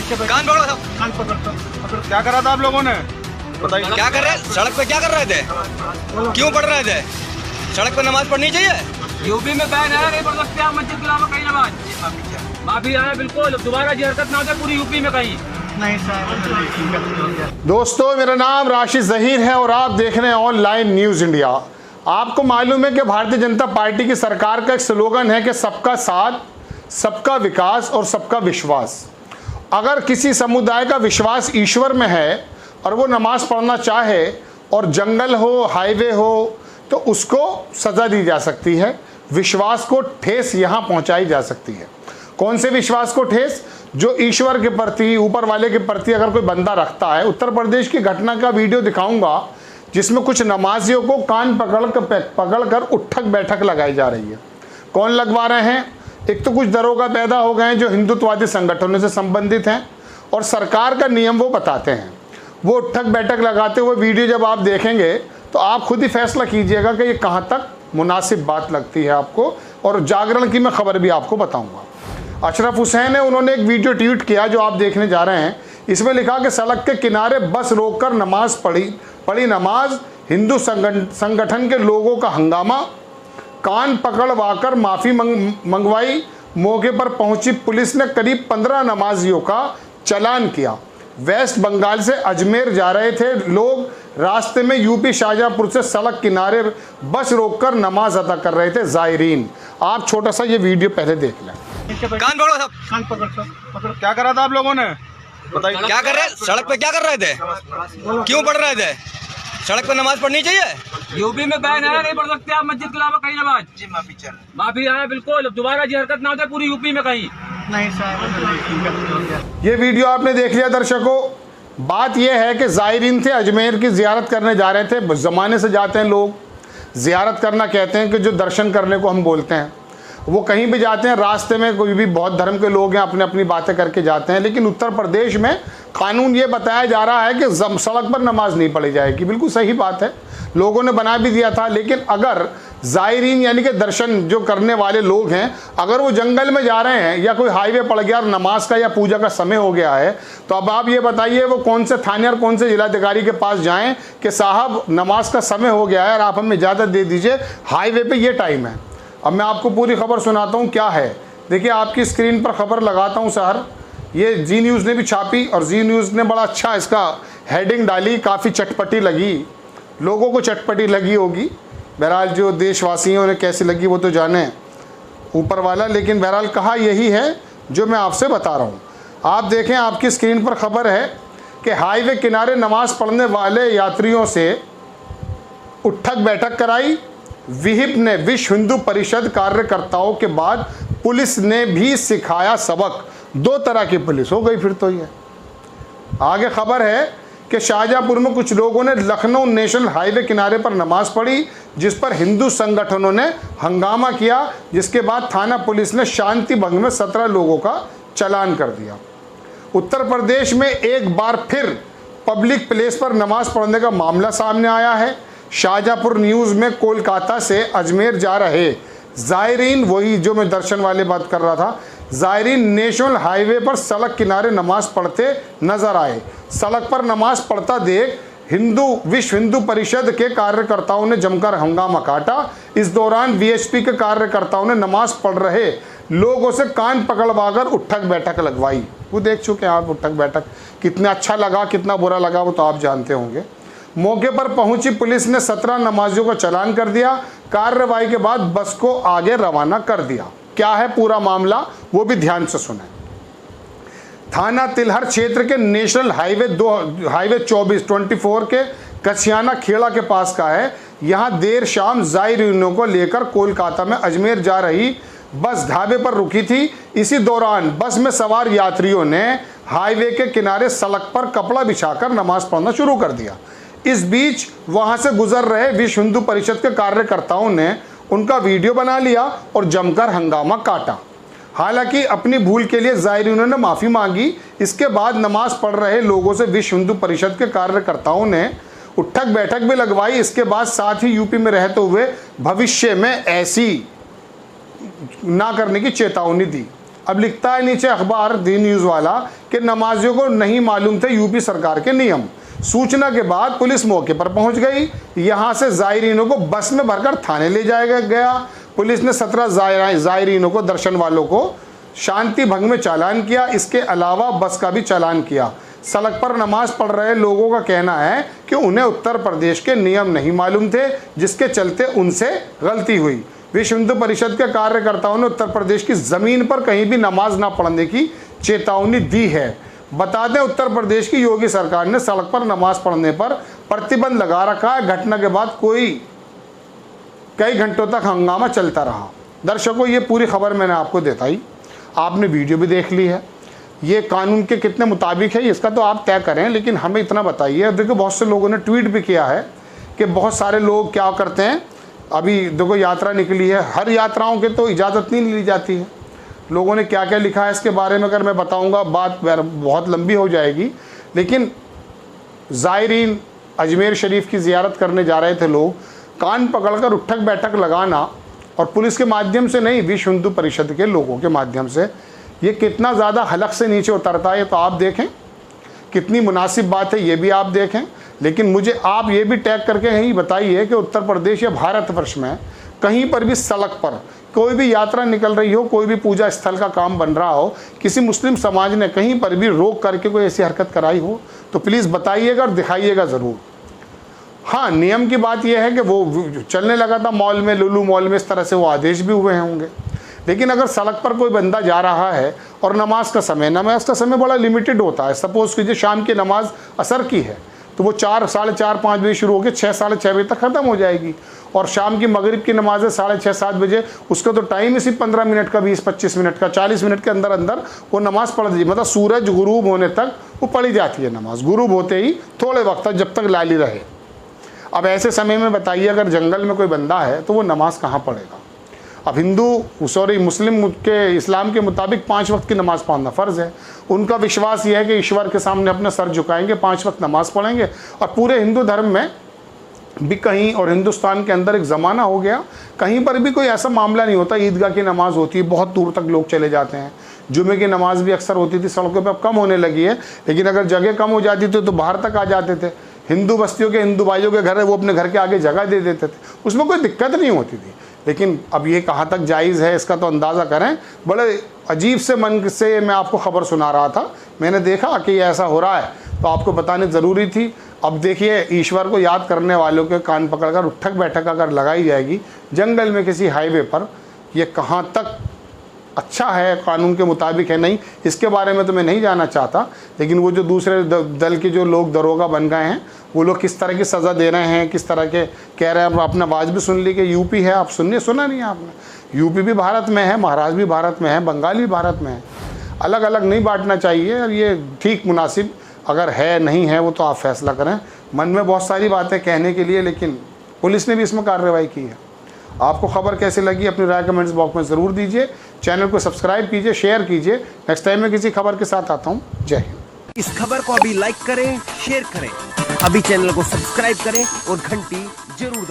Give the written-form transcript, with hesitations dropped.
कान पकड़ो सब। क्या करा था आप लोगों ने? बताइए क्या कर रहे? सड़क पे क्या कर रहे थे? क्यों पढ़ रहे थे? सड़क पे नमाज पढ़नी चाहिए। यूपी में बैन है, नहीं पढ़ सकते आप मस्जिद के अलावा कहीं नमाज। माफी है बिल्कुल, दोबारा ये हरकत ना हो जाए पूरी यूपी में कहीं। नहीं सर। दोस्तों, मेरा नाम राशिद ज़हीर है और आप देख रहे हैं ऑनलाइन न्यूज़ इंडिया। आपको मालूम है कि भारतीय जनता पार्टी की सरकार का एक स्लोगन है कि सबका साथ, सबका विकास और सबका विश्वास। अगर किसी समुदाय का विश्वास ईश्वर में है और वो नमाज पढ़ना चाहे और जंगल हो, हाईवे हो, तो उसको सज़ा दी जा सकती है। विश्वास को ठेस यहाँ पहुँचाई जा सकती है। कौन से विश्वास को ठेस? जो ईश्वर के प्रति, ऊपर वाले के प्रति अगर कोई बंदा रखता है। उत्तर प्रदेश की घटना का वीडियो दिखाऊंगा जिसमें कुछ नमाजियों को कान पकड़कर उठक बैठक लगाई जा रही है। कौन लगवा रहे हैं? एक तो कुछ दरोगा पैदा हो गए हैं जो हिंदुत्ववादी संगठनों से संबंधित हैं और सरकार का नियम वो बताते हैं। वो उठक बैठक लगाते हुए वीडियो जब आप देखेंगे तो आप खुद ही फैसला कीजिएगा कि ये कहाँ तक मुनासिब बात लगती है आपको। और जागरण की मैं खबर भी आपको बताऊंगा। अशरफ हुसैन है, उन्होंने एक वीडियो ट्वीट किया जो आप देखने जा रहे हैं। इसमें लिखा कि सड़क के किनारे बस रोककर नमाज पढ़ी नमाज, हिंदू संगठन के लोगों का हंगामा, कान पकड़वाकर माफ़ी मंगवाई, मौके पर पहुंची पुलिस ने करीब 15 नमाजियों का चालान किया। वेस्ट बंगाल से अजमेर जा रहे थे लोग, रास्ते में यूपी शाहजहांपुर से सड़क किनारे बस रोककर नमाज अदा कर रहे थे ज़ायरीन। आप छोटा सा ये वीडियो पहले देख लें। कान पकड़ो सब। कान पकड़। क्या करा था आप लोगों ने? बताइए क्या कर रहे? सड़क पे क्या कर रहे थे? क्यों पढ़ रहे थे? सड़क पे नमाज पढ़नी चाहिए। यूपी में बैन है, नहीं पढ़ सकते आप मस्जिद के अलावा कहीं नमाज। माफी है बिल्कुल, दोबारा ये हरकत ना हो जाए पूरी यूपी में कहीं। नहीं सर। ये वीडियो आपने देख लिया दर्शकों। बात यह है कि ज़ायरीन थे, अजमेर की ज़ियारत करने जा रहे थे। ज़माने से जाते हैं लोग, ज़ियारत करना कहते हैं कि जो दर्शन करने को हम बोलते हैं। वो कहीं भी जाते हैं, रास्ते में कोई भी बहुत धर्म के लोग हैं, अपने अपनी बातें करके जाते हैं। लेकिन उत्तर प्रदेश में कानून ये बताया जा रहा है कि सड़क पर नमाज नहीं पढ़ी जाएगी। बिल्कुल सही बात है, लोगों ने बना भी दिया था। लेकिन अगर ज़ायरीन यानी कि दर्शन जो करने वाले लोग हैं, अगर वो जंगल में जा रहे हैं या कोई हाईवे पड़ गया और नमाज का या पूजा का समय हो गया है, तो अब आप ये बताइए वो कौन से थाने और कौन से जिलाधिकारी के पास जाएं कि साहब नमाज का समय हो गया है और आप हमें इजाज़त दे दीजिए, हाईवे पे ये टाइम है। अब मैं आपको पूरी खबर सुनाता हूँ क्या है। देखिए आपकी स्क्रीन पर खबर लगाता हूँ सर। ये जी न्यूज़ ने भी छापी और जी न्यूज़ ने बड़ा अच्छा इसका हेडिंग डाली, काफ़ी चटपटी लगी, लोगों को चटपटी लगी होगी। बहरहाल जो देशवासियों ने कैसी लगी वो तो जाने ऊपर वाला। लेकिन बहरहाल कहा यही है जो मैं आपसे बता रहा हूँ। आप देखें, आपकी स्क्रीन पर खबर है कि हाईवे किनारे नमाज पढ़ने वाले यात्रियों से उठक बैठक कराई। विहिप ने विश्व हिंदू परिषद कार्यकर्ताओं के बाद पुलिस ने भी सिखाया सबक। दो तरह की पुलिस हो गई फिर तो ये। आगे खबर है कि शाहजहांपुर में कुछ लोगों ने लखनऊ नेशनल हाईवे किनारे पर नमाज पढ़ी, जिस पर हिंदू संगठनों ने हंगामा किया, जिसके बाद थाना पुलिस ने शांति भंग में 17 लोगों का चालान कर दिया। उत्तर प्रदेश में एक बार फिर पब्लिक प्लेस पर नमाज पढ़ने का मामला सामने आया है। शाहजहांपुर न्यूज़ में कोलकाता से अजमेर जा रहे ज़ायरीन, वही जो मैं दर्शन वाले बात कर रहा था, ज़ायरीन नेशनल हाईवे पर सड़क किनारे नमाज पढ़ते नजर आए। सड़क पर नमाज पढ़ता देख विश्व हिंदू परिषद के कार्यकर्ताओं ने जमकर हंगामा काटा। इस दौरान वीएचपी के कार्यकर्ताओं ने नमाज पढ़ रहे लोगों से कान पकड़वाकर उठक बैठक लगवाई। वो देख चुके हैं आप उठक बैठक, कितना अच्छा लगा कितना बुरा लगा वो तो आप जानते होंगे। मौके पर पहुंची पुलिस ने 17 नमाजियों को चालान कर दिया। कार्रवाई के बाद बस को आगे रवाना कर दिया। क्या है पूरा मामला वो भी ध्यान से सुने। थाना तिलहर क्षेत्र के नेशनल हाईवे 24 के कसियाना खेड़ा के पास का है। यहां देर शाम ज़ायरीनों को लेकर कोलकाता में अजमेर जा रही बस ढाबे पर रुकी थी। इसी दौरान बस में सवार यात्रियों ने हाईवे के किनारे सड़क पर कपड़ा बिछाकर नमाज पढ़ना शुरू कर दिया। इस बीच वहां से गुजर रहे विश्व हिंदू परिषद के कार्यकर्ताओं ने उनका वीडियो बना लिया और जमकर हंगामा काटा। हालांकि अपनी भूल के लिए ज़ायरीनों ने माफ़ी मांगी। इसके बाद नमाज पढ़ रहे लोगों से विश्व हिंदू परिषद के कार्यकर्ताओं ने उठक बैठक भी लगवाई। इसके बाद साथ ही यूपी में रहते हुए भविष्य में ऐसी ना करने की चेतावनी दी। अब लिखता है नीचे अखबार दी न्यूज़ वाला कि नमाजियों को नहीं मालूम थे यूपी सरकार के नियम। सूचना के बाद पुलिस मौके पर पहुंच गई। यहां से जायरीनों को बस में भरकर थाने ले जाया गया। पुलिस ने 17 जायरीनों को, दर्शन वालों को शांति भंग में चालान किया। इसके अलावा बस का भी चालान किया। सड़क पर नमाज पढ़ रहे लोगों का कहना है कि उन्हें उत्तर प्रदेश के नियम नहीं मालूम थे, जिसके चलते उनसे गलती हुई। विश्व हिंदू परिषद के कार्यकर्ताओं ने उत्तर प्रदेश की ज़मीन पर कहीं भी नमाज ना पढ़ने की चेतावनी दी है। बता दें, उत्तर प्रदेश की योगी सरकार ने सड़क पर नमाज पढ़ने पर प्रतिबंध लगा रखा है। घटना के बाद कई घंटों तक हंगामा चलता रहा। दर्शकों, ये पूरी खबर मैंने आपको बताई, आपने वीडियो भी देख ली है। ये कानून के कितने मुताबिक है इसका तो आप तय करें, लेकिन हमें इतना बताइए। देखो, बहुत से लोगों ने ट्वीट भी किया है कि बहुत सारे लोग क्या करते हैं, अभी देखो यात्रा निकली है, हर यात्राओं के तो इजाज़त नहीं ली जाती है। लोगों ने क्या क्या लिखा है इसके बारे में अगर मैं बताऊंगा बात बहुत लंबी हो जाएगी। लेकिन ज़ायरीन अजमेर शरीफ की ज़ियारत करने जा रहे थे लोग, कान पकड़कर उठक बैठक लगाना, और पुलिस के माध्यम से नहीं, विश्व हिंदू परिषद के लोगों के माध्यम से, ये कितना ज़्यादा हलक से नीचे उतरता है तो आप देखें। कितनी मुनासिब बात है ये भी आप देखें। लेकिन मुझे आप ये भी टैग करके यही बताइए कि उत्तर प्रदेश या भारतवर्ष में कहीं पर भी सड़क पर कोई भी यात्रा निकल रही हो, कोई भी पूजा स्थल का काम बन रहा हो, किसी मुस्लिम समाज ने कहीं पर भी रोक करके कोई ऐसी हरकत कराई हो तो प्लीज़ बताइएगा और दिखाइएगा ज़रूर। हाँ, नियम की बात यह है कि वो चलने लगा था मॉल में, लुलू मॉल में, इस तरह से वो आदेश भी हुए होंगे। लेकिन अगर सड़क पर कोई बंदा जा रहा है और नमाज का समय बड़ा लिमिटेड होता है। सपोज़ कीजिए शाम की नमाज असर की है तो वो 4, साढ़े 4, 5 बजे शुरू होकर 6, साढ़े 6 बजे तक ख़त्म हो जाएगी। और शाम की मगरिब की नमाज है 6:30, 7 बजे, उसका तो टाइम ही सिर्फ 15 मिनट का, 20-25 मिनट का, 40 मिनट के अंदर अंदर वो नमाज़ पढ़ दीजिए। मतलब सूरज गुरूब होने तक वो पढ़ी जाती है नमाज, गुरूब होते ही थोड़े वक्त तक, जब तक लाली रहे। अब ऐसे समय में बताइए अगर जंगल में कोई बंदा है तो वो नमाज कहाँ पढ़ेगा। अब मुस्लिम के इस्लाम के मुताबिक 5 वक्त की नमाज़ पढ़ना फ़र्ज़ है। उनका विश्वास ये है कि ईश्वर के सामने अपना सर झुकाएंगे, 5 वक्त नमाज़ पढ़ेंगे। और पूरे हिंदू धर्म में भी कहीं, और हिंदुस्तान के अंदर एक ज़माना हो गया कहीं पर भी कोई ऐसा मामला नहीं होता। ईदगाह की नमाज़ होती है, बहुत दूर तक लोग चले जाते हैं। जुमे की नमाज़ भी अक्सर होती थी, सड़कों पर अब कम होने लगी है। लेकिन अगर जगह कम हो जाती थी तो बाहर तक आ जाते थे। हिंदू बस्तियों के हिंदू भाइयों के घर है, वो अपने घर के आगे जगह दे देते थे, उसमें कोई दिक्कत नहीं होती थी। लेकिन अब ये कहाँ तक जायज़ है इसका तो अंदाज़ा करें। बड़े अजीब से मन से मैं आपको ख़बर सुना रहा था, मैंने देखा कि ये ऐसा हो रहा है तो आपको बताने ज़रूरी थी। अब देखिए, ईश्वर को याद करने वालों के कान पकड़कर उठक बैठक अगर लगाई जाएगी जंगल में किसी हाईवे पर, ये कहाँ तक अच्छा है, कानून के मुताबिक है नहीं, इसके बारे में तो मैं नहीं जानना चाहता। लेकिन वो जो दूसरे दल के जो लोग दरोगा बन गए हैं वो लोग किस तरह की सज़ा दे रहे हैं, किस तरह के कह रहे हैं। आपने आवाज़ भी सुन ली कि यूपी है, आप सुना नहीं आपने। यूपी भी भारत में है, महाराष्ट्र भी भारत में है, बंगाल भी भारत में है। अलग अलग नहीं बांटना चाहिए। और ये ठीक मुनासिब अगर है नहीं है वो तो आप फैसला करें। मन में बहुत सारी बातें कहने के लिए, लेकिन पुलिस ने भी इसमें कार्रवाई की है। आपको खबर कैसी लगी अपनी राय कमेंट्स बॉक्स में ज़रूर दीजिए। चैनल को सब्सक्राइब कीजिए, शेयर कीजिए। नेक्स्ट टाइम मैं किसी खबर के साथ आता हूँ। जय हिंद। इस खबर को अभी लाइक करें, शेयर करें, अभी चैनल को सब्सक्राइब करें और घंटी जरूर